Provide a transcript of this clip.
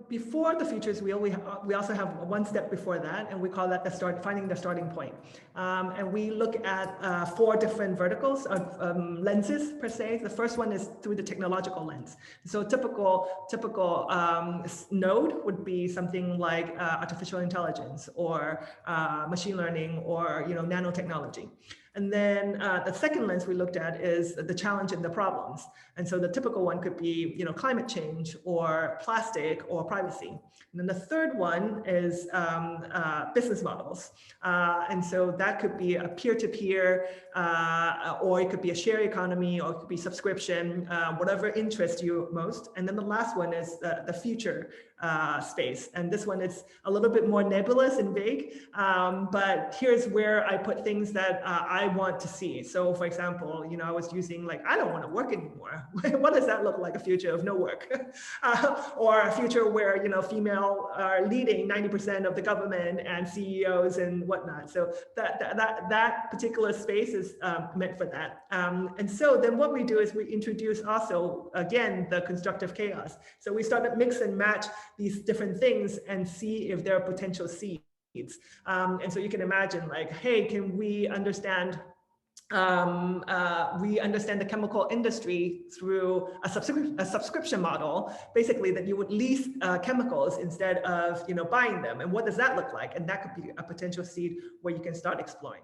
Before the futures wheel, we also have one step before that, and we call that finding the starting point. And we look at 4 different verticals of lenses per se. The first one is through the technological lens. So typical node would be something like artificial intelligence or machine learning or nanotechnology. And then the second lens we looked at is the challenge and the problems. And so the typical one could be, climate change or plastic or privacy. And then the third one is business models. And so that could be a peer-to-peer, or it could be a share economy, or it could be subscription, whatever interests you most. And then the last one is the future space. And this one is a little bit more nebulous and vague, but here's where I put things that I want to see. So for example, I was using I don't want to work anymore. What does that look like, a future of no work? Or a future where, female are leading 90% of the government and CEOs and whatnot. So that particular space is meant for that. And so then what we do is we introduce also, again, the constructive chaos. So we start to mix and match these different things and see if there are potential seeds. And so you can imagine hey, can we understand the chemical industry through a subscription model, basically that you would lease chemicals instead of buying them, and what does that look like? And that could be a potential seed where you can start exploring.